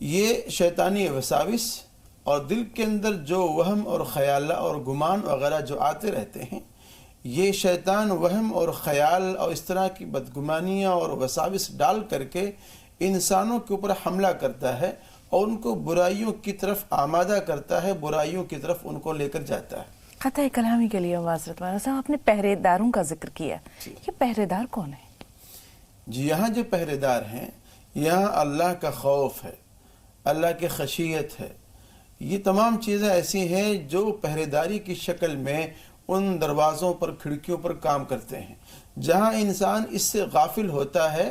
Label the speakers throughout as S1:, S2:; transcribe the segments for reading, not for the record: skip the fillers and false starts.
S1: یہ شیطانی وساوس اور دل کے اندر جو وہم اور خیال اور گمان وغیرہ جو آتے رہتے ہیں، یہ شیطان وہم اور خیال اور اس طرح کی بدگمانیاں اور وساوس ڈال کر کے انسانوں کے اوپر حملہ کرتا ہے اور ان کو برائیوں کی طرف آمادہ کرتا ہے، برائیوں کی طرف ان کو لے کر جاتا ہے۔
S2: قطع کلامی کے لیے معذرت مولانا صاحب، آپ نے پہرے داروں کا ذکر کیا، یہ پہرے دار کون ہے؟
S1: جی، یہاں جو پہرے دار ہیں، یہاں اللہ کا خوف ہے، اللہ کی خشیت ہے، یہ تمام چیزیں ایسی ہیں جو پہرے داری کی شکل میں ان دروازوں پر کھڑکیوں پر کام کرتے ہیں۔ جہاں انسان اس سے غافل ہوتا ہے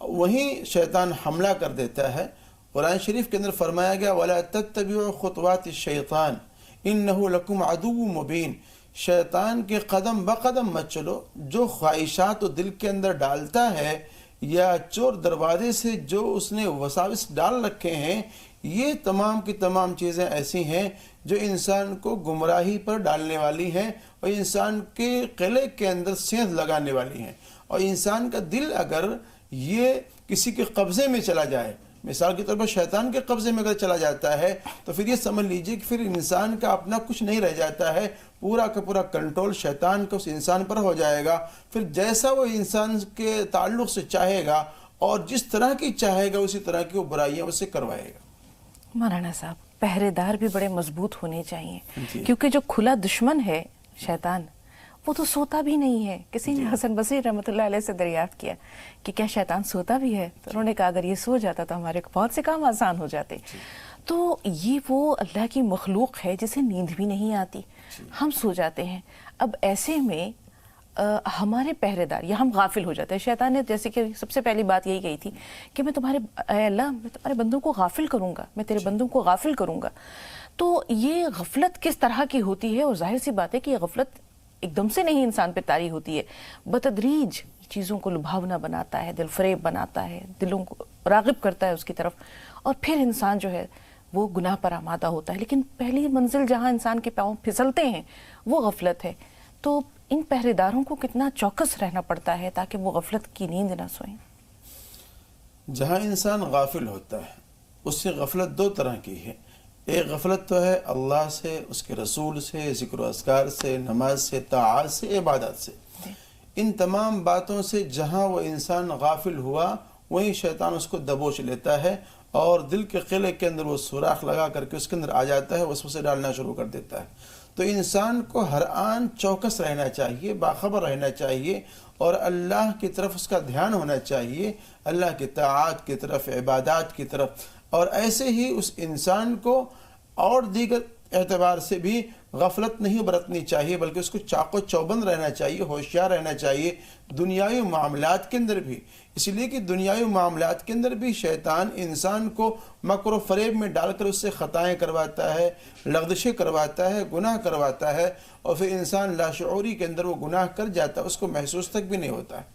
S1: وہیں شیطان حملہ کر دیتا ہے۔ قرآن شریف کے اندر فرمایا گیا وَلَا تَتَّبِعُوا خُطُوَاتِ الشَّيْطَانِ إِنَّهُ لَكُمْ عَدُوٌّ مُبِينٌ۔ شیطان کے قدم بقدم مت چلو، جو خواہشات و دل کے اندر ڈالتا ہے یا چور دروازے سے جو اس نے وساوس ڈال رکھے ہیں، یہ تمام کی تمام چیزیں ایسی ہیں جو انسان کو گمراہی پر ڈالنے والی ہیں اور انسان کے قلعے کے اندر سیندھ لگانے والی ہیں۔ اور انسان کا دل اگر یہ کسی کے قبضے میں چلا جائے، مثال کے طور پر شیطان کے قبضے میں اگر چلا جاتا ہے، تو پھر یہ سمجھ لیجئے کہ پھر انسان کا اپنا کچھ نہیں رہ جاتا ہے، پورا کا پورا کنٹرول شیطان کا اس انسان پر ہو جائے گا۔ پھر جیسا وہ انسان کے تعلق سے چاہے گا اور جس طرح کی چاہے گا اسی طرح کی وہ برائیاں اسے کروائے گا۔
S2: مولانا صاحب، پہرے دار بھی بڑے مضبوط ہونے چاہیے، کیونکہ جو کھلا دشمن ہے شیطان، وہ تو سوتا بھی نہیں ہے۔ کسی نے حسن بصری رحمۃ اللہ علیہ سے دریافت کیا کہ کیا شیطان سوتا بھی ہے؟ تو انہوں نے کہا اگر یہ سو جاتا تو ہمارے بہت سے کام آسان ہو جاتے۔ تو یہ وہ اللہ کی مخلوق ہے جسے نیند بھی نہیں آتی، ہم سو جاتے ہیں۔ اب ایسے میں ہمارے پہرے دار یا ہم غافل ہو جاتے ہیں۔ شیطان نے جیسے کہ سب سے پہلی بات یہی کہی تھی کہ میں اے اللہ، میں تمہارے بندوں کو غافل کروں گا، میں تیرے بندوں کو غافل کروں گا۔ تو یہ غفلت کس طرح کی ہوتی ہے؟ اور ظاہر سی بات ہے کہ یہ غفلت ایک دم سے نہیں انسان پہ طاری ہوتی ہے، بتدریج چیزوں کو لبھاونا بناتا ہے، دل فریب بناتا ہے، دلوں کو راغب کرتا ہے اس کی طرف، اور پھر انسان جو ہے وہ گناہ پر آمادہ ہوتا ہے۔ لیکن پہلی منزل جہاں انسان کے پاؤں پھسلتے ہیں وہ غفلت ہے۔ تو ان پہرے داروں کو کتنا چوکس رہنا پڑتا ہے تاکہ وہ غفلت کی نیند نہ سوئیں۔
S1: جہاں انسان غافل ہوتا ہے اس سے غفلت دو طرح کی ہے۔ ایک غفلت تو ہے اللہ سے، اس کے رسول سے، ذکر و اذکار سے، نماز سے، طاعات سے، عبادات سے۔ ان تمام باتوں سے جہاں وہ انسان غافل ہوا وہیں شیطان اس کو دبوچ لیتا ہے اور دل کے قلعے کے اندر وہ سوراخ لگا کر کے اس کے اندر آ جاتا ہے، وسوسے ڈالنا شروع کر دیتا ہے۔ تو انسان کو ہر آن چوکس رہنا چاہیے، باخبر رہنا چاہیے اور اللہ کی طرف اس کا دھیان ہونا چاہیے، اللہ کی طاعات کی طرف، عبادات کی طرف۔ اور ایسے ہی اس انسان کو اور دیگر اعتبار سے بھی غفلت نہیں برتنی چاہیے، بلکہ اس کو چاق و چوبند رہنا چاہیے، ہوشیار رہنا چاہیے دنیاوی معاملات کے اندر بھی۔ اس لیے کہ دنیاوی معاملات کے اندر بھی شیطان انسان کو مکر و فریب میں ڈال کر اس سے خطائیں کرواتا ہے، لغزشیں کرواتا ہے، گناہ کرواتا ہے، اور پھر انسان لاشعوری کے اندر وہ گناہ کر جاتا ہے، اس کو محسوس تک بھی نہیں ہوتا ہے۔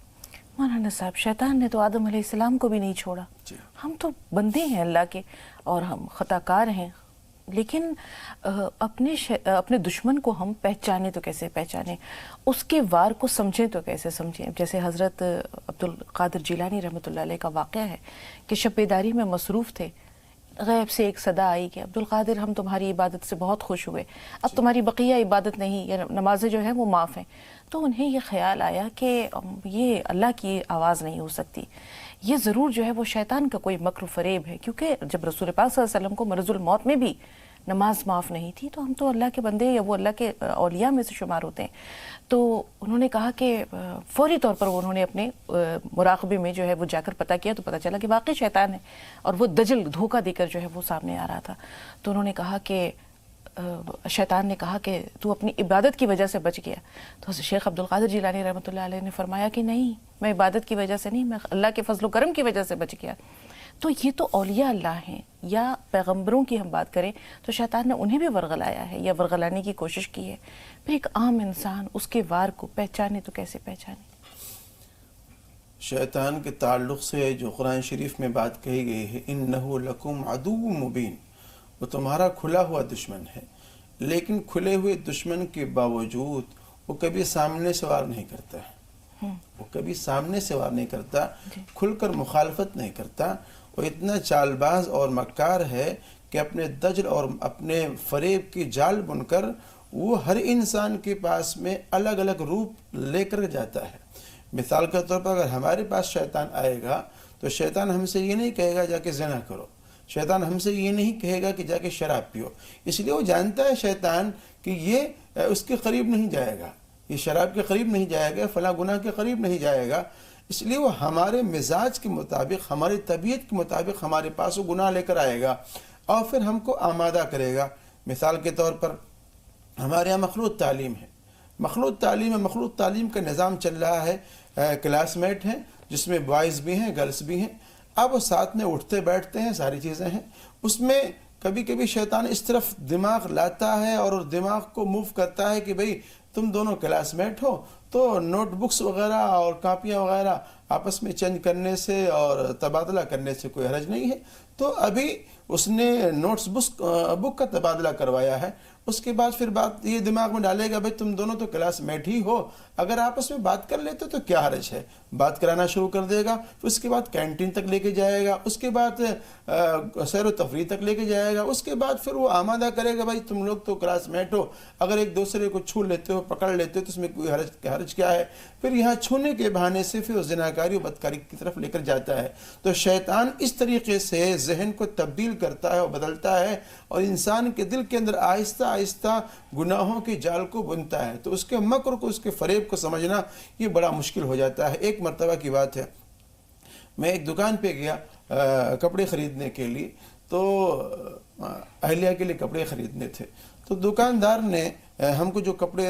S2: مولانا صاحب، شیطان نے تو آدم علیہ السلام کو بھی نہیں چھوڑا۔ ہم تو بندے ہیں اللہ کے اور ہم خطا کار ہیں، لیکن اپنے دشمن کو ہم پہچانے تو کیسے پہچانے، اس کے وار کو سمجھیں تو کیسے سمجھیں۔ جیسے حضرت عبد القادر جیلانی رحمۃ اللہ علیہ کا واقعہ ہے کہ شب بیداری میں مصروف تھے، غیب سے ایک صدا آئی کہ عبد القادر، ہم تمہاری عبادت سے بہت خوش ہوئے، اب تمہاری بقیہ عبادت نہیں یا نمازیں جو ہیں وہ معاف ہیں۔ تو انہیں یہ خیال آیا کہ یہ اللہ کی آواز نہیں ہو سکتی، یہ ضرور جو ہے وہ شیطان کا کوئی مکر و فریب ہے، کیونکہ جب رسول پاک صلی اللہ علیہ وسلم کو مرض الموت میں بھی نماز معاف نہیں تھی، تو ہم تو اللہ کے بندے یا وہ اللہ کے اولیاء میں سے شمار ہوتے ہیں۔ تو انہوں نے کہا کہ فوری طور پر انہوں نے اپنے مراقبے میں جو ہے وہ جا کر پتہ کیا تو پتہ چلا کہ واقعی شیطان ہے، اور وہ دجل دھوکہ دے کر جو ہے وہ سامنے آ رہا تھا۔ تو انہوں نے کہا کہ شیطان نے کہا کہ تو اپنی عبادت کی وجہ سے بچ گیا۔ تو شیخ عبد القادر جیلانی رحمۃ اللہ علیہ نے فرمایا کہ نہیں، میں عبادت کی وجہ سے نہیں، میں اللہ کے فضل و کرم کی وجہ سے بچ گیا۔ تو یہ تو اولیاء اللہ ہیں، یا پیغمبروں کی ہم بات کریں تو شیطان نے انہیں بھی ورغلایا ہے یا ورغلانے کی کوشش کی ہے۔ پھر ایک عام انسان اس کے وار کو پہچانے تو کیسے پہچانے؟
S1: شیطان کے تعلق سے جو قرآن شریف میں بات کہی گئی ہے، انہو لکم عدو مبین، وہ تمہارا کھلا ہوا دشمن ہے، لیکن کھلے ہوئے دشمن کے باوجود وہ کبھی سامنے سے وار نہیں کرتا ہے۔ وہ کبھی سامنے سے وار نہیں کرتا، کھل کر مخالفت نہیں کرتا، وہ اتنا چال باز اور مکار ہے کہ اپنے دجل اور اپنے فریب کی جال بن کر وہ ہر انسان کے پاس میں الگ الگ روپ لے کر جاتا ہے۔ مثال کے طور پر اگر ہمارے پاس شیطان آئے گا تو شیطان ہم سے یہ نہیں کہے گا جا کے زنا کرو، شیطان ہم سے یہ نہیں کہے گا کہ جا کے شراب پیو، اس لیے وہ جانتا ہے شیطان کہ یہ اس کے قریب نہیں جائے گا، یہ شراب کے قریب نہیں جائے گا، فلاں گناہ کے قریب نہیں جائے گا، اس لیے وہ ہمارے مزاج کے مطابق، ہماری طبیعت کے مطابق ہمارے پاس وہ گناہ لے کر آئے گا اور پھر ہم کو آمادہ کرے گا۔ مثال کے طور پر ہمارے یہاں مخلوط تعلیم ہے، مخلوط تعلیم کا نظام چل رہا ہے، کلاس میٹ ہیں جس میں بوائز بھی ہیں گرلس بھی ہیں، اب وہ ساتھ میں اٹھتے بیٹھتے ہیں، ساری چیزیں ہیں، اس میں کبھی کبھی شیطان اس طرف دماغ لاتا ہے اور دماغ کو موو کرتا ہے کہ بھئی تم دونوں کلاس میٹ ہو تو نوٹ بکس وغیرہ اور کاپیاں وغیرہ آپس میں چینج کرنے سے اور تبادلہ کرنے سے کوئی حرج نہیں ہے، تو ابھی اس نے نوٹس بک کا تبادلہ کروایا ہے، اس کے بعد پھر بات یہ دماغ میں ڈالے گا بھئی تم دونوں تو کلاس میٹ ہی ہو، اگر آپس میں بات کر لیتے تو کیا حرج ہے، بات کرانا شروع کر دے گا، پھر اس کے بعد کینٹین تک لے کے جائے گا، اس کے بعد سیر و تفریح تک لے کے جائے گا، اس کے بعد پھر وہ آمادہ کرے گا بھائی تم لوگ تو کلاس میٹ ہو، اگر ایک دوسرے کو چھو لیتے ہو پکڑ لیتے ہو تو اس میں کوئی حرج کیا ہے، پھر یہاں چھونے کے بہانے سے پھر زناکاری و بدکاری کی طرف لے کر جاتا ہے۔ تو شیطان اس طریقے سے ذہن کو تبدیل کرتا ہے اور بدلتا ہے اور انسان کے دل کے اندر آہستہ آہستہ گناہوں کی جال کو بنتا ہے، تو اس کے مکر کو، اس کے فریب کو سمجھنا یہ بڑا مشکل ہو جاتا ہے۔ ایک مرتبہ کی بات ہے، میں ایک دکان پہ گیا کپڑے خریدنے کے لیے، تو اہلیہ کے لیے کپڑے خریدنے تھے، تو دکاندار نے ہم کو جو کپڑے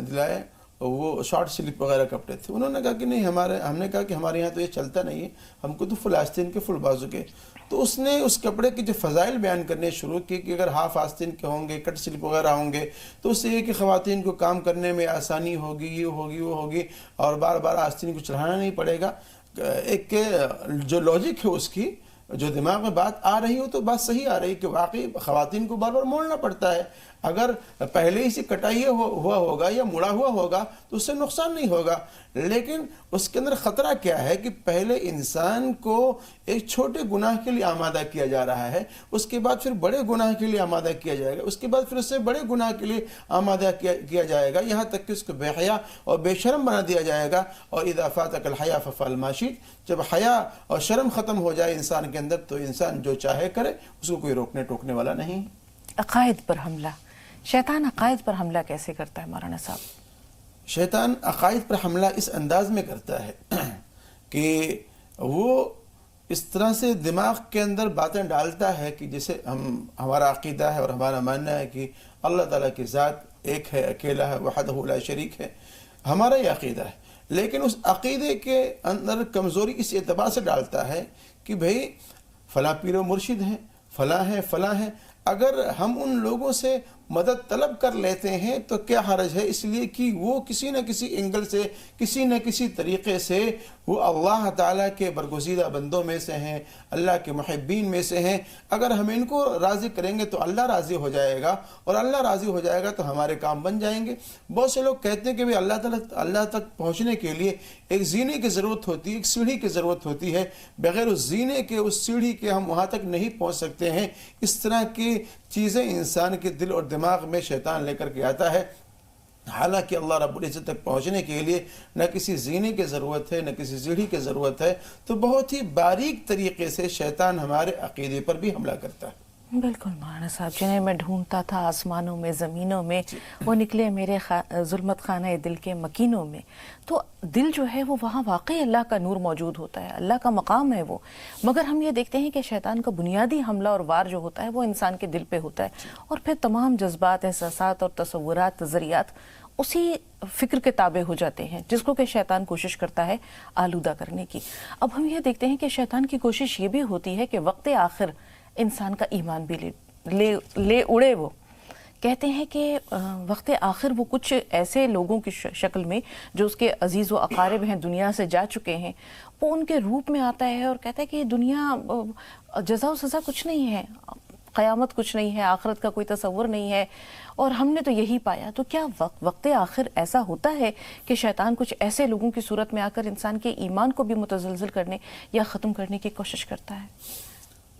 S1: دلائے وہ شارٹ سلیپ وغیرہ کپڑے تھے، انہوں نے کہا کہ نہیں ہم نے کہا کہ ہمارے یہاں تو یہ چلتا نہیں ہے، ہم کو تو فل آستین کے فل بازو کے، تو اس نے اس کپڑے کے جو فضائل بیان کرنے شروع کی کہ اگر ہاف آستین کے ہوں گے، کٹ سلپ وغیرہ ہوں گے تو اس سے یہ کہ خواتین کو کام کرنے میں آسانی ہوگی، یہ ہوگی وہ ہوگی، اور بار بار آستین کو چڑھانا نہیں پڑے گا۔ ایک جو لاجک ہے اس کی، جو دماغ میں بات آ رہی ہو تو بات صحیح آ رہی کہ واقعی خواتین کو بار بار موڑنا پڑتا ہے، اگر پہلے ہی سے کٹائی ہوا ہوگا یا مڑا ہوا ہوگا تو اس سے نقصان نہیں ہوگا، لیکن اس کے اندر خطرہ کیا ہے کہ پہلے انسان کو ایک چھوٹے گناہ کے لیے آمادہ کیا جا رہا ہے، اس کے بعد پھر بڑے گناہ کے لیے آمادہ کیا جائے گا، اس کے بعد پھر اس سے بڑے گناہ کے لیے آمادہ کیا جائے گا، یہاں تک کہ اس کو بے حیا اور بے شرم بنا دیا جائے گا۔ اور اذا فاتک الحیا ففعل ما شئت، جب حیا اور شرم ختم ہو جائے انسان کے اندر تو انسان جو چاہے کرے، اس کو کوئی روکنے ٹوکنے والا نہیں۔
S2: عقائد پر حملہ، شیطان عقائد پر حملہ کیسے کرتا ہے مولانا صاحب؟
S1: شیطان عقائد پر حملہ اس انداز میں کرتا ہے کہ وہ اس طرح سے دماغ کے اندر باتیں ڈالتا ہے کہ جیسے ہمارا عقیدہ ہے اور ہمارا ماننا ہے کہ اللہ تعالیٰ کی ذات ایک ہے، اکیلا ہے، وحدہ لا شریک ہے، ہمارا یہ عقیدہ ہے، لیکن اس عقیدے کے اندر کمزوری اس اعتبار سے ڈالتا ہے کہ بھئی فلاں پیر و مرشد ہیں، فلاں ہیں، اگر ہم ان لوگوں سے مدد طلب کر لیتے ہیں تو کیا حرج ہے، اس لیے کہ وہ کسی نہ کسی اینگل سے، کسی نہ کسی طریقے سے وہ اللہ تعالیٰ کے برگزیدہ بندوں میں سے ہیں، اللہ کے محبین میں سے ہیں، اگر ہم ان کو راضی کریں گے تو اللہ راضی ہو جائے گا، اور اللہ راضی ہو جائے گا تو ہمارے کام بن جائیں گے۔ بہت سے لوگ کہتے ہیں کہ بھی اللہ تک پہنچنے کے لیے ایک زینے کی ضرورت ہوتی ہے، ایک سیڑھی کی ضرورت ہوتی ہے، بغیر اس زینے کے، اس سیڑھی کے ہم وہاں تک نہیں پہنچ سکتے ہیں۔ اس طرح کی چیزیں انسان کے دل اور دماغ میں شیطان لے کر کے آتا ہے، حالانکہ اللہ رب العزت تک پہنچنے کے لیے نہ کسی زینے کی ضرورت ہے، نہ کسی سیڑھی کی ضرورت ہے، تو بہت ہی باریک طریقے سے شیطان ہمارے عقیدے پر بھی حملہ کرتا ہے۔
S2: بالکل مولانا صاحب، جنہیں میں ڈھونڈتا تھا آسمانوں میں زمینوں میں، وہ نکلے میرے ظلمت خانہ دل کے مکینوں میں۔ تو دل جو ہے وہ وہاں واقعی اللہ کا نور موجود ہوتا ہے، اللہ کا مقام ہے وہ، مگر ہم یہ دیکھتے ہیں کہ شیطان کا بنیادی حملہ اور وار جو ہوتا ہے وہ انسان کے دل پہ ہوتا ہے، اور پھر تمام جذبات، احساسات اور تصورات، نظریات اسی فکر کے تابع ہو جاتے ہیں جس کو کہ شیطان کوشش کرتا ہے آلودہ کرنے کی۔ اب ہم یہ دیکھتے ہیں کہ شیطان کی کوشش یہ بھی ہوتی ہے کہ وقت آخر انسان کا ایمان بھی لے اڑے۔ وہ کہتے ہیں کہ وقت آخر وہ کچھ ایسے لوگوں کی شکل میں جو اس کے عزیز و اقارب ہیں، دنیا سے جا چکے ہیں، وہ ان کے روپ میں آتا ہے اور کہتا ہے کہ دنیا جزا و سزا کچھ نہیں ہے، قیامت کچھ نہیں ہے، آخرت کا کوئی تصور نہیں ہے، اور ہم نے تو یہی پایا، تو کیا وقت آخر ایسا ہوتا ہے کہ شیطان کچھ ایسے لوگوں کی صورت میں آ کر انسان کے ایمان کو بھی متزلزل کرنے یا ختم کرنے کی کوشش کرتا ہے،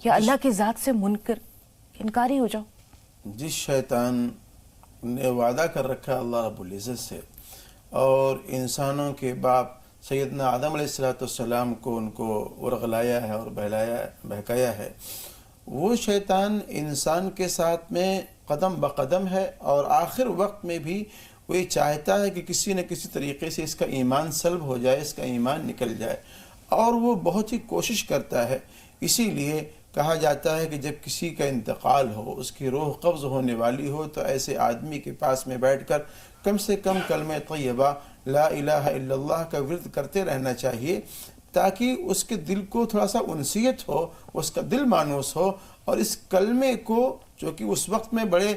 S2: یا اللہ کی ذات سے منکر انکاری ہو جاؤ؟
S1: جس شیطان نے وعدہ کر رکھا اللہ رب العزت سے اور انسانوں کے باپ سیدنا آدم علیہ السلام کو ان کو ورغلایا ہے اور بہکایا ہے، وہ شیطان انسان کے ساتھ میں قدم بقدم ہے، اور آخر وقت میں بھی وہ یہ چاہتا ہے کہ کسی نہ کسی طریقے سے اس کا ایمان سلب ہو جائے، اس کا ایمان نکل جائے، اور وہ بہت ہی کوشش کرتا ہے۔ اسی لیے کہا جاتا ہے کہ جب کسی کا انتقال ہو، اس کی روح قبض ہونے والی ہو، تو ایسے آدمی کے پاس میں بیٹھ کر کم سے کم کلمہ طیبہ لا الہ الا اللہ کا ورد کرتے رہنا چاہیے، تاکہ اس کے دل کو تھوڑا سا انسیت ہو، اس کا دل مانوس ہو، اور اس کلمے کو، جو کہ اس وقت میں بڑے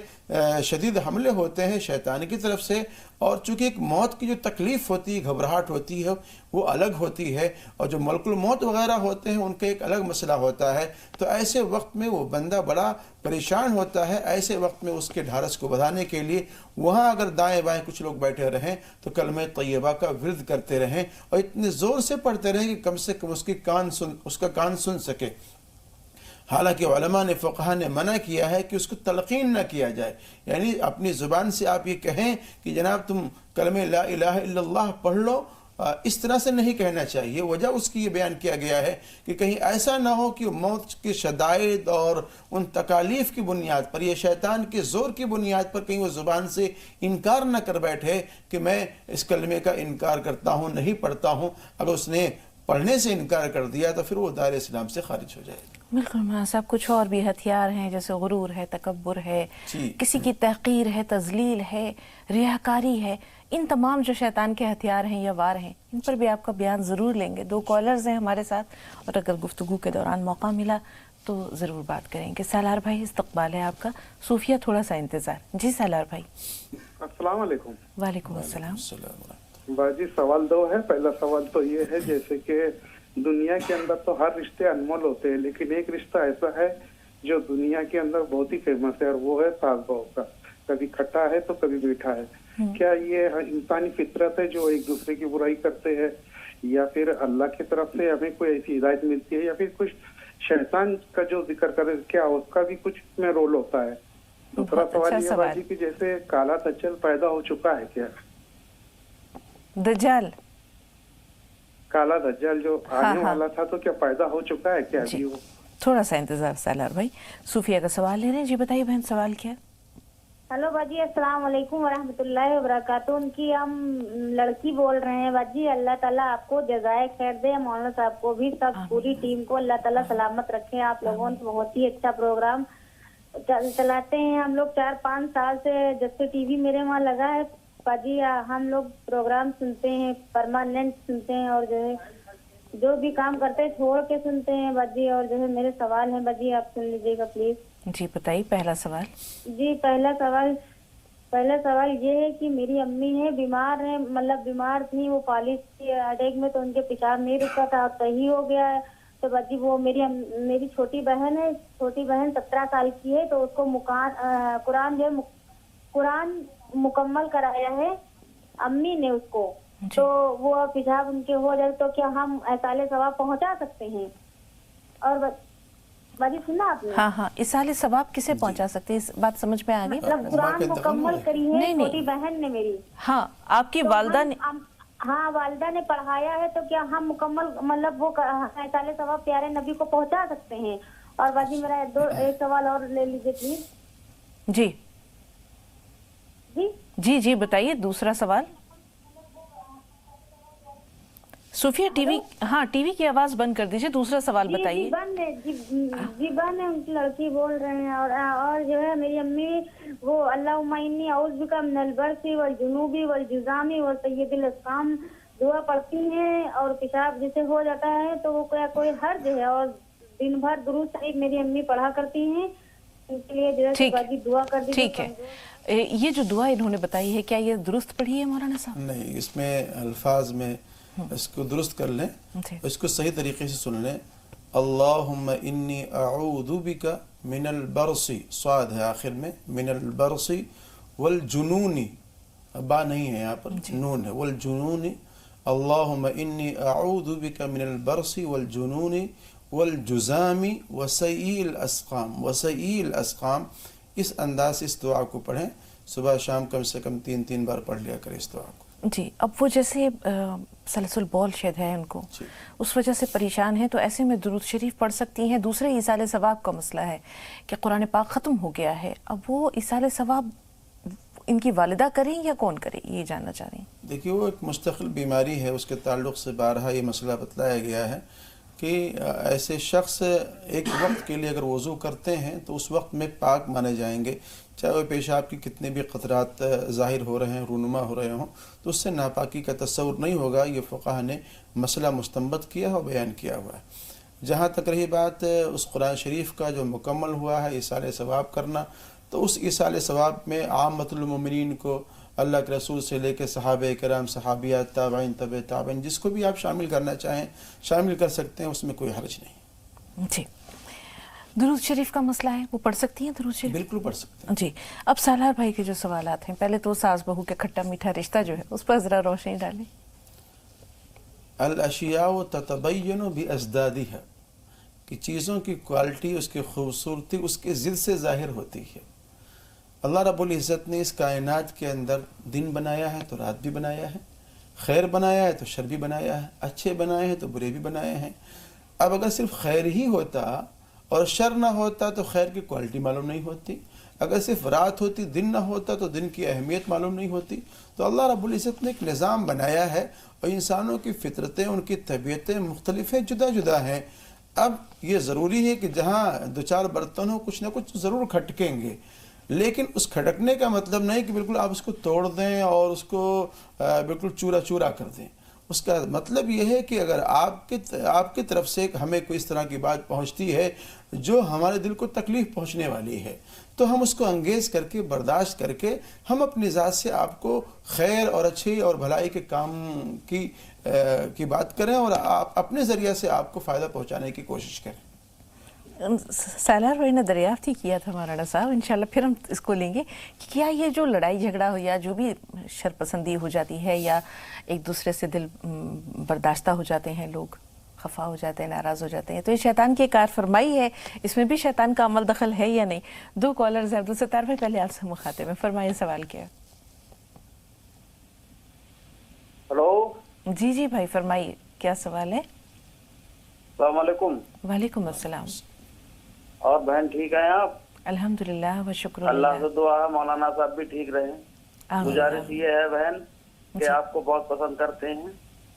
S1: شدید حملے ہوتے ہیں شیطان کی طرف سے، اور چونکہ ایک موت کی جو تکلیف ہوتی ہے، گھبراہٹ ہوتی ہے، وہ الگ ہوتی ہے، اور جو ملک الموت وغیرہ ہوتے ہیں ان کا ایک الگ مسئلہ ہوتا ہے، تو ایسے وقت میں وہ بندہ بڑا پریشان ہوتا ہے۔ ایسے وقت میں اس کے ڈھارس کو بڑھانے کے لیے وہاں اگر دائیں بائیں کچھ لوگ بیٹھے رہیں تو کلمہ طیبہ کا ورد کرتے رہیں، اور اتنے زور سے پڑھتے رہیں کہ کم سے کم اس کا کان سن سکے۔ حالانکہ علماء نے، فقہا نے منع کیا ہے کہ اس کو تلقین نہ کیا جائے، یعنی اپنی زبان سے آپ یہ کہیں کہ جناب تم کلمہ لا الہ الا اللہ پڑھ لو، اس طرح سے نہیں کہنا چاہیے۔ وجہ اس کی یہ بیان کیا گیا ہے کہ کہیں ایسا نہ ہو کہ موت کے شدائد اور ان تکالیف کی بنیاد پر، یہ شیطان کے زور کی بنیاد پر کہیں وہ زبان سے انکار نہ کر بیٹھے کہ میں اس کلمے کا انکار کرتا ہوں، نہیں پڑھتا ہوں۔ اگر اس نے پڑھنے سے انکار کر دیا تو پھر وہ دائرہ اسلام سے خارج ہو جائے گا۔
S2: بالکل مولانا صاحب، کچھ اور بھی ہتھیار ہیں، جیسے غرور ہے، تکبر ہے، کسی کی تحقیر ہے، تذلیل ہے، ریاکاری ہے، ان تمام جو شیطان کے ہتھیار ہیں یا وار ہیں، ان پر بھی آپ کا بیان ضرور لیں گے۔ 2 کالرز ہیں ہمارے ساتھ، اور اگر گفتگو کے دوران موقع ملا تو ضرور بات کریں گے۔ سالار بھائی، استقبال ہے آپ کا، صوفیہ تھوڑا سا انتظار۔ جی سالار بھائی۔
S3: السلام علیکم۔
S2: وعلیکم السلام۔
S3: باجی سوال 2 ہے۔ پہلا سوال تو یہ ہے، جیسے کہ دنیا کے اندر تو ہر رشتے انمول ہوتے ہیں، لیکن ایک رشتہ ایسا ہے جو دنیا کے اندر بہت ہی فیمس ہے، اور وہ ہے ساس بہو کا۔ کبھی کھٹا ہے تو کبھی میٹھا ہے۔ کیا یہ انسانی فطرت ہے جو ایک دوسرے کی برائی کرتے ہیں، یا پھر اللہ کی طرف سے ہمیں کوئی ایسی ہدایت ملتی ہے، یا پھر کچھ شیطان کا جو ذکر کرے، کیا اس کا بھی کچھ میں رول ہوتا ہے؟ دوسرا سوال یہ باجی کہ جیسے کالا دجال پیدا ہو چکا ہے کیا؟
S2: دجال،
S3: کالا دجال جو آنے والا تھا، تو کیا پیدا ہو چکا ہے کیا؟
S2: جی تھوڑا سا انتظار سالار بھائی، صوفیہ کا سوال لے رہے ہیں۔ جی بتائیے بہن، سوال کیا؟
S4: ہلو باجی، السلام علیکم ورحمۃ اللہ وبرکاتہ۔ ان کی ہم لڑکی بول رہے ہیں باجی، اللہ تعالیٰ آپ کو جزائے خیر دے، مولانا صاحب کو بھی، سب پوری ٹیم کو اللہ تعالیٰ سلامت رکھے۔ آپ لوگوں نے بہت ہی اچھا پروگرام چلاتے ہیں، ہم لوگ 4-5 سال سے جب سے ٹی وی میرے وہاں لگا ہے باجی، ہم لوگ پروگرام سنتے ہیں، پرماننٹ سنتے ہیں، اور جو ہے جو بھی کام کرتے ہیں چھوڑ کے سنتے ہیں باجی۔ اور جو ہے میرے سوال ہیں باجی، آپ سن لیجیے گا پلیز۔
S2: جی بتائیے پہلا سوال۔
S4: جی پہلا سوال یہ ہے کہ میری امی ہے، بیمار ہیں، مطلب بیمار تھی، وہ پالس کی اٹیک میں، تو ان کے پیشاب نہیں رکتا تھا، اب صحیح ہو گیا ہے۔ تو باجی وہ میری چھوٹی بہن ہے، چھوٹی بہن 17 سال کی ہے، تو اس کو قرآن مکمل کرایا ہے امی نے اس کو، تو وہ پیشاب ان کے ہو جائے تو کیا ہم ایصال ثواب پہنچا سکتے ہیں؟ اور باجی سنا آپ نے؟
S2: ہاں، ایصال ثواب کسے پہنچا سکتے ہیں، اس بات سمجھ میں آ گئی؟
S4: مطلب قرآن مکمل کری ہے چھوٹی بہن نے میری۔
S2: ہاں، آپ کی والدہ نے؟
S4: ہاں، والدہ نے پڑھایا ہے، تو کیا ہم مکمل مطلب وہ ایصال ثواب پیارے نبی کو پہنچا سکتے ہیں؟ اور باجی میرا ایک سوال اور لے لیجیے پلیز۔
S2: جی جی جی بتائیے دوسرا سوال۔ صوفیہ ٹی وی کی آواز بند کر دیجیے، دوسرا سوال بتائیے۔
S4: جی بن ہے، ان کی لڑکی بول رہے ہیں، اور جو ہے میری امی وہ اللہم انی اعوذ بک من البرص والجنوب والجذام وسیئۃ الاسقام دعا پڑھتی ہیں، اور پیشاب جسے ہو جاتا ہے تو وہ کوئی حرج ہے، اور دن بھر درود شریف میری امی پڑھا کرتی ہیں، ان کے لیے جو ہے باجی دعا کر دیجیے۔
S2: ٹھیک ہے، یہ جو دعا انہوں نے بتائی ہے کیا یہ درست پڑھی ہے مولانا صاحب؟
S1: نہیں، اس میں الفاظ میں اس کو درست کر لیں، اس کو صحیح طریقے سے سن لیں۔ اللہم انی اعوذ بک من البرسی، صاد ہے آخر میں، من البرسی والجنونی، با نہیں ہے یہاں پر، نون ہے، والجنونی، اللہم انی اعوذ بک من البرسی والجنونی والجزام وسیء الاسقام، وسیء الاسقام، اس انداز سے اس دعا کو پڑھیں، صبح شام کم سے کم 3 بار پڑھ لیا کریں اس دعا کو۔
S2: جی، اب وہ جیسے سلسل بول شاید ہے ان کو، اس وجہ سے پریشان ہیں، تو ایسے میں درود شریف پڑھ سکتی ہیں؟ دوسرے ایصال ثواب کا مسئلہ ہے کہ قرآن پاک ختم ہو گیا ہے، اب وہ ایصال ثواب ان کی والدہ کریں یا کون کرے، یہ جاننا چاہ رہی ہیں۔
S1: دیکھیے وہ ایک مستقل بیماری ہے، اس کے تعلق سے بارہا یہ مسئلہ بتلایا گیا ہے کہ ایسے شخص ایک وقت کے لیے اگر وضو کرتے ہیں تو اس وقت میں پاک مانے جائیں گے، چاہے وہ پیشاب کی کتنے بھی قطرات ظاہر ہو رہے ہیں، رونما ہو رہے ہوں، تو اس سے ناپاکی کا تصور نہیں ہوگا۔ یہ فقہ نے مسئلہ مستنبط کیا ہے اور بیان کیا ہوا ہے۔ جہاں تک رہی بات اس قرآن شریف کا جو مکمل ہوا ہے ایصال ثواب کرنا، تو اس ایصال ثواب میں عامۃ المومنین کو، اللہ کے رسول سے لے کے صحابہ کرام، صحابیات، تابعین، تبع تابعین، جس کو بھی آپ شامل کرنا چاہیں شامل کر سکتے ہیں، اس میں کوئی حرج نہیں۔
S2: جی، درود شریف کا مسئلہ ہے، وہ پڑھ سکتی ہیں درود شریف؟
S1: بالکل پڑھ سکتے ہیں۔
S2: جی، اب سالار بھائی کے جو سوالات ہیں، پہلے تو ساس بہو کے کھٹا میٹھا رشتہ جو ہے اس پر ذرا روشنی ڈالیں۔
S1: الاشیاء تتبین بازدادها، کہ چیزوں کی کوالٹی، اس کی خوبصورتی اس کے ضد سے ظاہر ہوتی ہے۔ اللہ رب العزت نے اس کائنات کے اندر دن بنایا ہے تو رات بھی بنایا ہے، خیر بنایا ہے تو شر بھی بنایا ہے، اچھے بنائے ہیں تو برے بھی بنائے ہیں۔ اب اگر صرف خیر ہی ہوتا اور شر نہ ہوتا تو خیر کی کوالٹی معلوم نہیں ہوتی، اگر صرف رات ہوتی دن نہ ہوتا تو دن کی اہمیت معلوم نہیں ہوتی۔ تو اللہ رب العزت نے ایک نظام بنایا ہے، اور انسانوں کی فطرتیں، ان کی طبیعتیں مختلف ہیں، جدا جدا ہیں۔ اب یہ ضروری ہے کہ جہاں دو چار برتن ہوں کچھ نہ کچھ ضرور کھٹکیں گے، لیکن اس کھٹکنے کا مطلب نہیں کہ بالکل آپ اس کو توڑ دیں اور اس کو بالکل چورا چورا کر دیں۔ اس کا مطلب یہ ہے کہ اگر آپ کی طرف سے ہمیں کوئی اس طرح کی بات پہنچتی ہے جو ہمارے دل کو تکلیف پہنچنے والی ہے، تو ہم اس کو انگیز کر کے، برداشت کر کے، ہم اپنی ذات سے آپ کو خیر اور اچھی اور بھلائی کے کام کی بات کریں، اور آپ اپنے ذریعہ سے آپ کو فائدہ پہنچانے کی کوشش کریں۔
S2: سالار بھائی نے دریافت ہی کیا تھا مولانا صاحب، انشاءاللہ پھر ہم اس کو لیں گے کہ کیا یہ جو لڑائی جھگڑا ہو یا جو بھی شرپسندی ہو جاتی ہے، یا ایک دوسرے سے دل برداشتہ ہو جاتے ہیں، لوگ خفا ہو جاتے ہیں، ناراض ہو جاتے ہیں، تو یہ شیطان کی کار فرمائی ہے، اس میں بھی شیطان کا عمل دخل ہے یا نہیں؟ 2 کالرز ہیں، عبدالستار بھائی پہلے آپ سے مخاطب ہیں، فرمائیے سوال کیا؟
S5: ہلو
S2: جی جی بھائی فرمائیے، کیا سوال ہے؟
S5: السلام علیکم۔
S2: وعلیکم السلام۔
S5: اور بہن ٹھیک ہیں آپ؟
S2: الحمدللہ و شکر
S5: اللہ سے دعا ہے مولانا صاحب بھی ٹھیک رہیں۔ گزارش یہ ہے بہن کہ آپ کو بہت پسند کرتے ہیں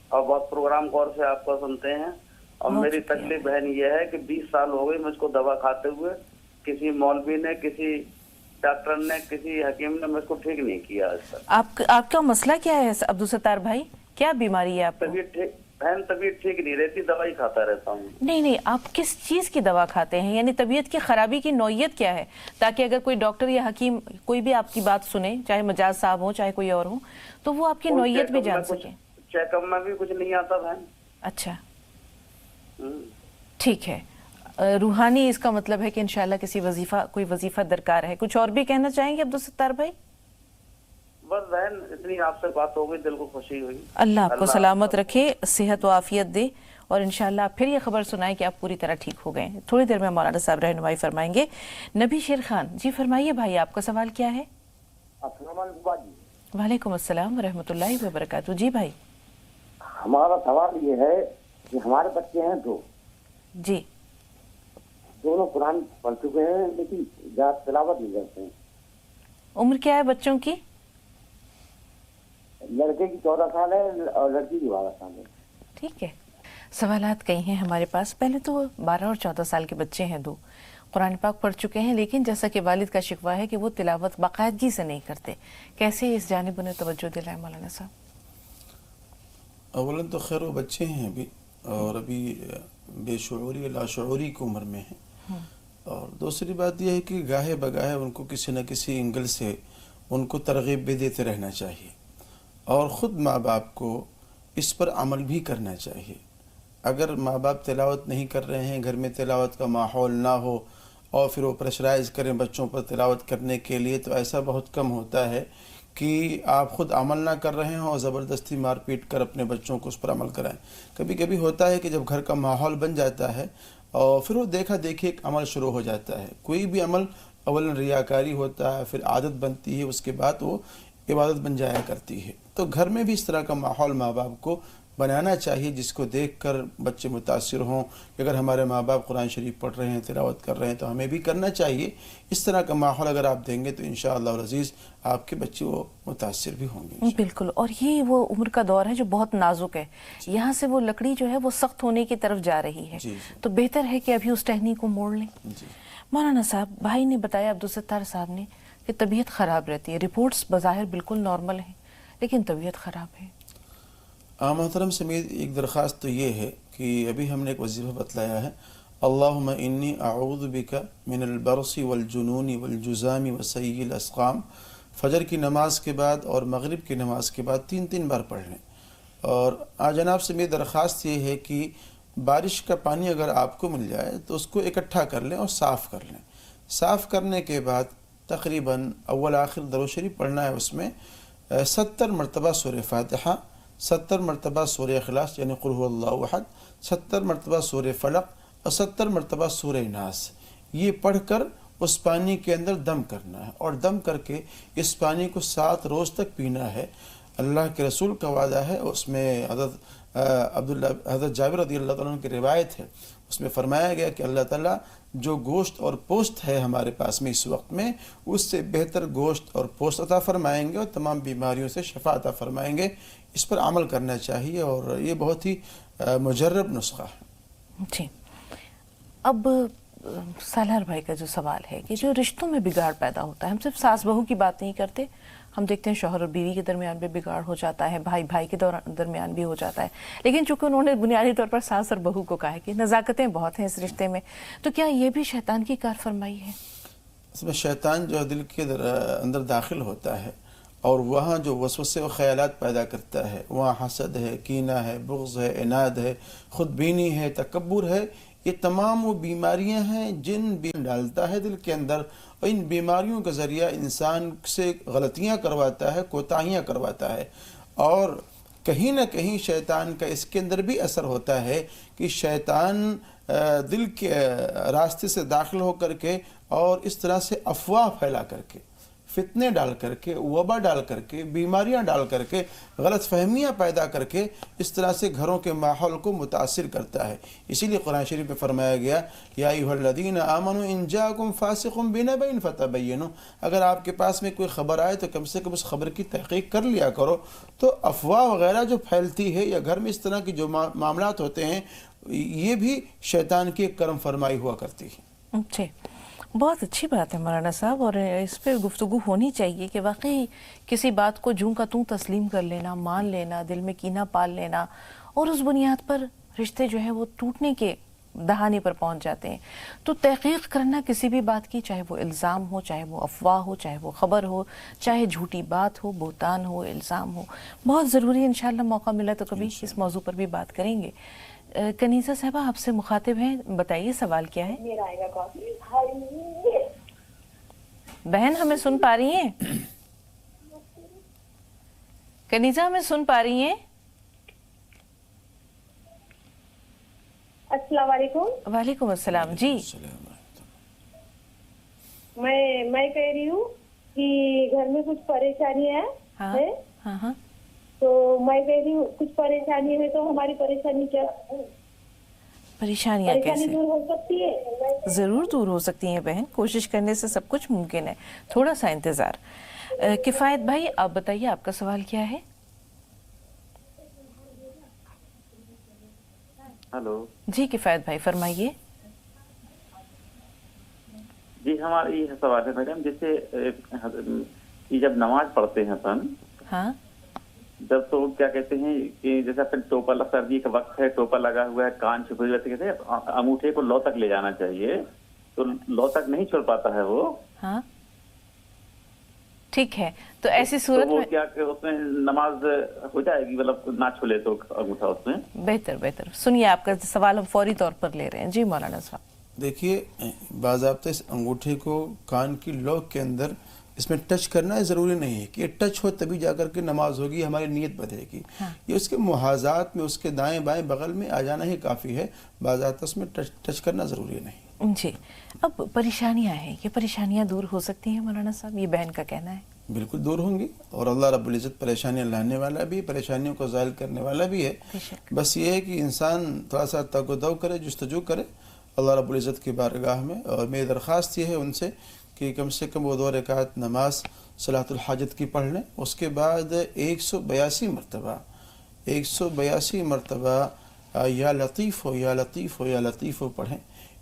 S5: اور بہت پروگرام غور سے آپ کو سنتے ہیں، اور میری تکلیف بہن یہ ہے کہ 20 سال ہو گئی مجھ کو دوا کھاتے ہوئے، کسی مولوی نے، کسی ڈاکٹر نے، کسی حکیم نے مجھ کو ٹھیک نہیں کیا آج تک۔
S2: آپ کا مسئلہ کیا ہے عبدالستار بھائی؟ کیا بیماری ہے آپ کو؟
S5: طبیعت ٹھیک نہیں رہتی، دوائی کھاتا رہتا ہوں۔
S2: نہیں، آپ کس چیز کی دوا کھاتے ہیں؟ یعنی طبیعت کی خرابی کی نوعیت کیا ہے، تاکہ اگر کوئی ڈاکٹر یا حکیم کوئی بھی آپ کی بات سنے، چاہے مجاز صاحب ہوں چاہے کوئی اور ہوں، تو وہ آپ کی نوعیت بھی جان سکیں۔
S5: چیک اپ میں بھی کچھ نہیں آتا بہن۔
S2: اچھا ٹھیک ہے، روحانی اس کا مطلب ہے کہ انشاءاللہ کوئی وظیفہ درکار ہے۔ کچھ اور بھی کہنا چاہیں گے عبدالستار بھائی؟
S5: بس بہن اتنی آپ سے بات ہو گئی، دل کو خوشی ہوئی۔
S2: اللہ آپ کو سلامت رکھے، صحت و عافیت دے، اور انشاءاللہ آپ پھر یہ خبر سنائیں کہ آپ پوری طرح ٹھیک ہو گئے ہیں۔ تھوڑی دیر میں مولانا صاحب رہنمائی فرمائیں گے۔ نبی شیر خان جی فرمائیے بھائی، آپ کا سوال کیا ہے؟
S6: السلام علیکم باجی۔
S2: وعلیکم السلام ورحمۃ اللہ وبرکاتہ۔ جی بھائی،
S6: ہمارا سوال یہ ہے کہ ہمارے بچے ہیں 2،
S2: جی
S6: دونوں قرآن پڑھ چکے ہیں لیکن زیادہ تلاوت نہیں کرتے ہیں۔
S2: عمر کیا ہے بچوں کی؟
S6: لڑکے کی 14 سال ہے اور لڑکی کی 12 سال ہے۔
S2: ٹھیک ہے، سوالات کئی ہیں ہمارے پاس۔ پہلے تو 12 اور 14 سال کے بچے ہیں، 2 قرآن پاک پڑھ چکے ہیں، لیکن جیسا کہ والد کا شکوہ ہے کہ وہ تلاوت باقاعدگی سے نہیں کرتے، کیسے اس جانب انہیں توجہ دلائیں مولانا صاحب؟
S1: اولاً تو خیر وہ بچے ہیں ابھی، اور ابھی بے شعوری لاشعوری کی عمر میں ہیں، اور دوسری بات یہ ہے کہ گاہے بگاہے ان کو کسی نہ کسی اینگل سے ان کو ترغیب بھی دیتے رہنا چاہیے، اور خود ماں باپ کو اس پر عمل بھی کرنا چاہیے۔ اگر ماں باپ تلاوت نہیں کر رہے ہیں، گھر میں تلاوت کا ماحول نہ ہو، اور پھر وہ پریشرائز کریں بچوں پر تلاوت کرنے کے لیے، تو ایسا بہت کم ہوتا ہے کہ آپ خود عمل نہ کر رہے ہوں اور زبردستی مار پیٹ کر اپنے بچوں کو اس پر عمل کرائیں۔ کبھی کبھی ہوتا ہے کہ جب گھر کا ماحول بن جاتا ہے اور پھر وہ دیکھا دیکھی ایک عمل شروع ہو جاتا ہے، کوئی بھی عمل اولا ریاکاری ہوتا ہے، پھر عادت بنتی ہے، اس کے بعد وہ عبادت بن جایا کرتی ہے۔ تو گھر میں بھی اس طرح کا ماحول ماں باپ کو بنانا چاہیے جس کو دیکھ کر بچے متاثر ہوں کہ اگر ہمارے ماں باپ قرآن شریف پڑھ رہے ہیں، تلاوت کر رہے ہیں تو ہمیں بھی کرنا چاہیے۔ اس طرح کا ماحول اگر آپ دیں گے تو انشاءاللہ العزیز آپ کے بچے وہ متاثر بھی ہوں گے۔
S2: بالکل، اور یہ وہ عمر کا دور ہے جو بہت نازک ہے، یہاں سے وہ لکڑی جو ہے وہ سخت ہونے کی طرف جا رہی ہے، تو بہتر ہے کہ ابھی اس ٹہنی کو موڑ لیں۔ مولانا صاحب، بھائی نے بتایا، عبدالستار صاحب نے، کہ طبیعت خراب رہتی ہے، رپورٹس بظاہر بالکل نارمل ہیں لیکن طبیعت خراب ہے۔
S1: محترم سمید، ایک درخواست تو یہ ہے کہ ابھی ہم نے ایک وظیفہ بتلایا ہے، اللہم انی اعوذ بک من البرص والجنون والجزام وسیء الاسقام، فجر کی نماز کے بعد اور مغرب کی نماز کے بعد 3 بار پڑھ لیں۔ اور جناب سے میری درخواست یہ ہے کہ بارش کا پانی اگر آپ کو مل جائے تو اس کو اکٹھا کر لیں اور صاف کر لیں۔ صاف کرنے کے بعد تقریباً اول آخر درود شریف پڑھنا ہے، اس میں 70 مرتبہ سورہ فاتحہ، 70 مرتبہ سورہ اخلاص یعنی قل هو اللہ احد، 70 مرتبہ سورہ فلق اور 70 مرتبہ سورہ ناس، یہ پڑھ کر اس پانی کے اندر دم کرنا ہے، اور دم کر کے اس پانی کو 7 روز تک پینا ہے۔ اللہ کے رسول کا وعدہ ہے، اس میں حضرت جابر رضی اللہ تعالیٰ عنہ کی روایت ہے، اس میں فرمایا گیا کہ اللہ تعالیٰ جو گوشت اور پوست ہے ہمارے پاس میں اس وقت میں، اس سے بہتر گوشت اور پوست عطا فرمائیں گے اور تمام بیماریوں سے شفا عطا فرمائیں گے۔ اس پر عمل کرنا چاہیے اور یہ بہت ہی مجرب نسخہ ہے۔
S2: جی، اب سالار بھائی کا جو سوال ہے کہ جو رشتوں میں بگاڑ پیدا ہوتا ہے، ہم صرف ساس بہو کی بات نہیں کرتے، ہم دیکھتے ہیں شوہر اور بیوی کے درمیان بھی بگاڑ ہو جاتا ہے، بھائی بھائی کے درمیان بھی ہو جاتا ہے، لیکن چونکہ انہوں نے بنیادی طور پر ساس اور بہو کو کہا ہے کہ نزاکتیں بہت ہیں اس رشتے میں، تو کیا یہ بھی شیطان کی کار فرمائی ہے؟
S1: اس میں شیطان جو دل کے اندر داخل ہوتا ہے اور وہاں جو وسوسے و خیالات پیدا کرتا ہے، وہاں حسد ہے، کینہ ہے، بغض ہے، عناد ہے، خود بینی ہے، تکبر ہے، یہ تمام وہ بیماریاں ہیں جن ڈالتا ہے دل کے اندر، اور ان بیماریوں کا ذریعہ انسان سے غلطیاں کرواتا ہے، کوتاہیاں کرواتا ہے، اور کہیں نہ کہیں شیطان کا اس کے اندر بھی اثر ہوتا ہے کہ شیطان دل کے راستے سے داخل ہو کر کے اور اس طرح سے افواہ پھیلا کر کے، فتنے ڈال کر کے، وبا ڈال کر کے، بیماریاں ڈال کر کے، غلط فہمیاں پیدا کر کے اس طرح سے گھروں کے ماحول کو متاثر کرتا ہے۔ اسی لیے قرآن شریف میں فرمایا گیا، یا ایھا الذین آمنوا ان جاءکم فاسق بنبأ فتبینوا، اگر آپ کے پاس میں کوئی خبر آئے تو کم سے کم اس خبر کی تحقیق کر لیا کرو۔ تو افواہ وغیرہ جو پھیلتی ہے یا گھر میں اس طرح کی جو معاملات ہوتے ہیں، یہ بھی شیطان کی ایک کرم فرمائی ہوا کرتی ہے۔
S2: اچھا، بہت اچھی بات ہے مولانا صاحب، اور اس پہ گفتگو ہونی چاہیے کہ واقعی کسی بات کو جوں کا توں تسلیم کر لینا، مان لینا، دل میں کینہ پال لینا، اور اس بنیاد پر رشتے جو ہے وہ ٹوٹنے کے دہانے پر پہنچ جاتے ہیں۔ تو تحقیق کرنا کسی بھی بات کی، چاہے وہ الزام ہو، چاہے وہ افواہ ہو، چاہے وہ خبر ہو، چاہے جھوٹی بات ہو، بہتان ہو، الزام ہو، بہت ضروری ہے۔ انشاءاللہ موقع ملا تو کبھی اس موضوع پر بھی بات کریں گے۔ کنیزہ صاحبہ آپ سے مخاطب ہیں، بتائیے سوال کیا ہے؟ بہن ہمیں سن پا رہی ہیں؟ کنیزہ ہمیں سن پا رہی ہیں؟
S7: السلام علیکم۔
S2: وعلیکم السلام۔ جی،
S7: میں کہہ رہی ہوں کہ گھر میں کچھ پریشانیاں ہیں،
S2: ہاں،
S7: تو میں کہہ رہی ہوں کچھ پریشانی ہے تو ہماری پریشانی کیا
S2: پریشانیاں کیسے
S7: دور ہو سکتی ہے؟
S2: ضرور دور ہو سکتی ہیں بہن، کوشش کرنے سے سب کچھ ممکن ہے، تھوڑا سا انتظار۔ کفایت بھائی آپ بتائیے آپ کا سوال کیا ہے؟
S8: ہلو
S2: جی کفایت بھائی فرمائیے۔
S8: جی ہمارا یہ سوال ہے میڈم، جیسے جب نماز پڑھتے ہیں
S2: ہاں،
S8: جب تو کیا کہتے ہیں کہ جیسا پھر ٹوپا، سردی کا وقت ہے، ٹوپا لگا ہوا ہے، کان چھپے ہوئے، کہتے ہیں انگوٹھے کو لو تک لے جانا چاہیے، تو لو تک نہیں چھوڑ پاتا ہے وہ۔
S2: ہاں ٹھیک ہے، تو ایسی صورت
S8: میں
S2: میں
S8: کیا کہ اس میں نماز ہو جائے گی، مطلب نہ چھولے تو انگوٹھا اس میں؟
S2: بہتر سنیے آپ کا سوال ہم فوری طور پر لے رہے ہیں۔ جی مولانا صاحب۔
S1: دیکھیے باضابطہ اس انگوٹھے کو کان کی لوک کے اندر اس میں ٹچ کرنا ضروری نہیں ہے کہ یہ ٹچ ہو تبھی جا کر کے نماز ہوگی، ہماری نیت بدلے گی. یہ اس کے محاذات میں اس کے دائیں بائیں بغل میں آ جانا ہی کافی ہے، باضابطہ اس میں ٹچ کرنا ضروری نہیں.
S2: جی اب پریشانیاں ہیں، یہ پریشانیاں دور ہو سکتی ہیں مولانا صاحب؟ یہ بہن کا کہنا ہے.
S1: بالکل دور ہوں گی، اور اللہ رب العزت پریشانیاں لانے والا بھی، پریشانیوں کو ظاہر کرنے والا بھی ہے. بس یہ ہے کہ انسان تھوڑا سا تگ و دو کرے، جستجو کرے اللہ رب العزت کی بارگاہ میں. اور میری درخواست یہ ہے ان سے کہ کم سے کم وہ 2 رکعت نماز صلاۃ الحاجت کی پڑھ لیں، اس کے بعد 182 مرتبہ یا لطیف ہو یا لطیف ہو یا لطیف ہو پڑھیں.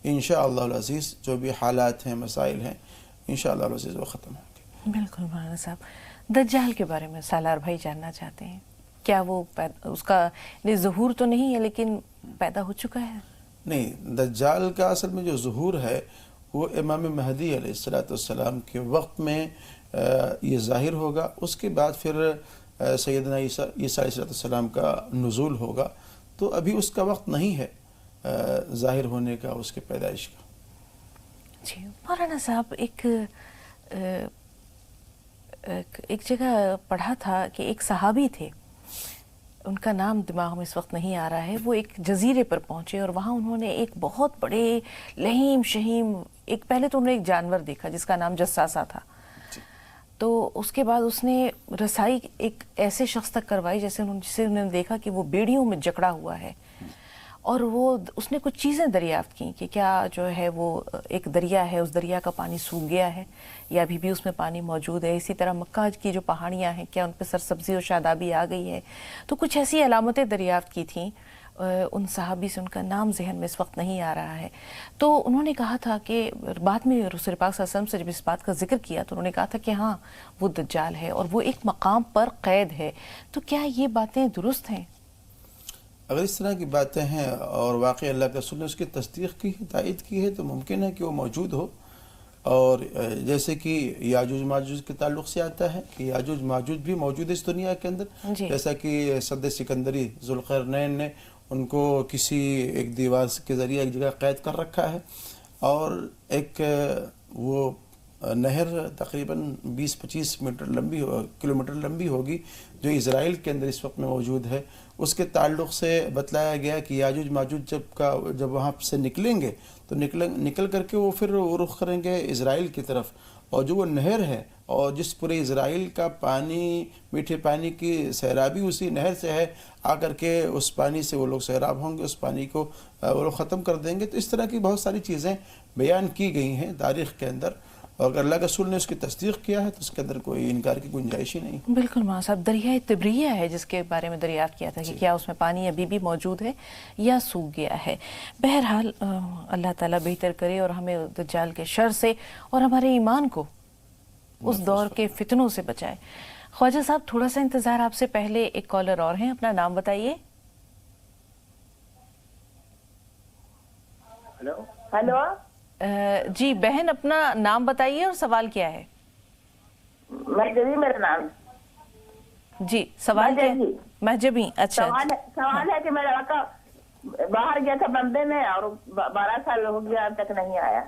S1: انشاءاللہ العزیز جو بھی حالات ہیں، مسائل ہیں، انشاءاللہ العزیز وہ ختم ہوں گے.
S2: بالکل مولانا صاحب، دجال کے بارے میں سالار بھائی جاننا چاہتے ہیں. کیا وہ اس کا ظہور تو نہیں ہے لیکن پیدا ہو چکا ہے؟
S1: نہیں، دجال کا اصل میں جو ظہور ہے وہ امام مہدی علیہ السلام کے وقت میں یہ ظاہر ہوگا. اس کے بعد پھر سیدنا عیسیٰ علیہ السلام کا نزول ہوگا. تو ابھی اس کا وقت نہیں ہے ظاہر ہونے کا، اس کے پیدائش کا.
S2: جی مولانا صاحب، ایک جگہ پڑھا تھا کہ ایک صحابی تھے، ان کا نام دماغ میں اس وقت نہیں آ رہا ہے، وہ ایک جزیرے پر پہنچے اور وہاں انہوں نے ایک بہت بڑے لہیم شہیم پہلے تو انہوں نے ایک جانور دیکھا جس کا نام جساسا تھا. تو اس کے بعد اس نے رسائی ایک ایسے شخص تک کروائی جسے انہوں نے دیکھا کہ وہ بیڑیوں میں جکڑا ہوا ہے، اور اس نے کچھ چیزیں دریافت کی کہ کیا جو ہے وہ ایک دریا ہے، اس دریا کا پانی سوکھ گیا ہے یا ابھی بھی اس میں پانی موجود ہے. اسی طرح مکہ کی جو پہاڑیاں ہیں کیا ان پہ سرسبزی و شادابی آ گئی ہے. تو کچھ ایسی علامتیں دریافت کی تھیں ان صحابی سے، ان کا نام ذہن میں اس وقت نہیں آ رہا ہے. تو انہوں نے کہا تھا کہ بعد میں رسول پاک صلی اللہ علیہ وسلم سے جب اس بات کا ذکر کیا تو انہوں نے کہا تھا کہ ہاں وہ دجال ہے اور وہ ایک مقام پر قید ہے. تو کیا یہ باتیں درست ہیں؟
S1: اگر اس طرح کی باتیں ہیں اور واقعی اللہ کے رسول نے اس کی تصدیق کی ہے، تائید کی ہے، تو ممکن ہے کہ وہ موجود ہو. اور جیسے کہ یاجوج ماجوج کے تعلق سے آتا ہے کہ یاجوج ماجوج بھی موجود ہے اس دنیا کے اندر. جیسا کہ صد سکندری ذوالقرنین نے ان کو کسی ایک دیوار کے ذریعے ایک جگہ قید کر رکھا ہے، اور ایک وہ نہر تقریباً 20-25 کلومیٹر لمبی ہوگی جو اسرائیل کے اندر اس وقت میں موجود ہے. اس کے تعلق سے بتلایا گیا کہ یاجوج ماجوج جب وہاں سے نکلیں گے تو نکل کر کے وہ پھر رخ کریں گے اسرائیل کی طرف. اور جو وہ نہر ہے اور جس پورے اسرائیل کا پانی، میٹھے پانی کی سیرابی اسی نہر سے ہے، آ کر کے اس پانی سے وہ لوگ سیراب ہوں گے، اس پانی کو وہ لوگ ختم کر دیں گے. تو اس طرح کی بہت ساری چیزیں بیان کی گئی ہیں تاریخ کے اندر، اور اگر اللہ کے رسول نے اس کی تصدیق کیا ہے تو اس کے اندر کوئی انکار کی گنجائش ہی نہیں.
S2: بالکل مولانا صاحب، دریائے تبریہ ہے جس کے بارے میں دریافت کیا تھا کہ کیا اس میں پانی ابھی بھی موجود ہے یا سوکھ گیا ہے. بہرحال اللہ تعالیٰ بہتر کرے اور ہمیں دجال کے شر سے اور ہمارے ایمان کو اس دور کے فتنوں سے بچائے. خواجہ صاحب تھوڑا سا انتظار، آپ سے پہلے ایک کالر اور ہیں، اپنا نام بتائیے.
S7: ہیلو
S2: جی بہن، اپنا نام بتائیے اور سوال کیا ہے؟
S7: میرا نام
S2: جی، سوال کیا ہے؟ مہجبی. اچھا،
S7: سوال ہے کہ میرا لڑکا باہر گیا تھا بمبے میں اور 12 سال ہو گیا، اب تک نہیں آیا.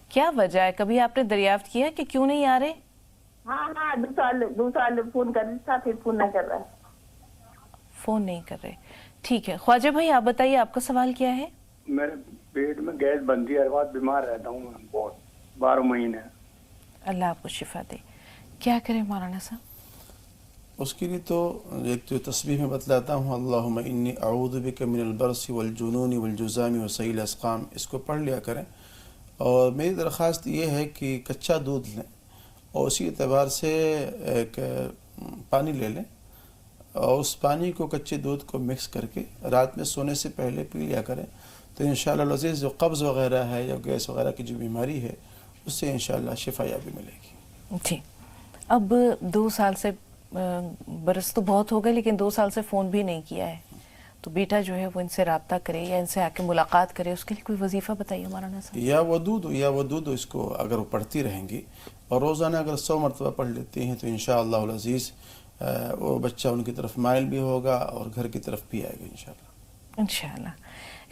S2: کیا وجہ ہے؟ کبھی آپ نے دریافت کیا کہ کیوں نہیں آ رہے؟
S7: ہاں 2 سال فون کر تھا، پھر فون نہیں کر رہا.
S2: فون نہیں کر رہے، ٹھیک ہے. خواجہ بھائی آپ بتائیے، آپ کا سوال کیا ہے؟
S9: میرے پیٹ میں گیس بنتی ہے، ہر بات بیمار رہتا ہوں میں بہت 12 مہینے.
S2: اللہ آپ کو شفا دے. کیا کریں مولانا صاحب؟
S1: اس کے لیے تو ایک جو تسبیح میں بتلاتا ہوں، اللہم انی اعوذ بک من البرص والجنون والجذام وسیل الاسقام، اس کو پڑھ لیا کریں. اور میری درخواست یہ ہے کہ کچا دودھ لیں اور اسی اعتبار سے ایک پانی لے لیں اور اس پانی کو کچے دودھ کو مکس کر کے رات میں سونے سے پہلے پی لیا کریں. تو انشاءاللہ العزیز جو قبض وغیرہ ہے یا گیس وغیرہ کی جو بیماری ہے اس سے انشاءاللہ شفا یابی ملے گی.
S2: جی، اب 2 سال سے، برس تو بہت ہو گئے لیکن 2 سال سے فون بھی نہیں کیا ہے، تو بیٹا جو ہے وہ ان سے رابطہ کرے یا ان سے آ کے ملاقات کرے، اس کے لیے کوئی وظیفہ بتائیے مولانا صاحب.
S1: یا ودود اس کو اگر وہ پڑھتی رہیں گی اور روزانہ اگر 100 مرتبہ پڑھ لیتی ہیں تو انشاءاللہ العزیز وہ بچہ ان کی طرف مائل بھی ہوگا اور گھر کی طرف بھی آئے گا انشاءاللہ.
S2: انشاءاللہ.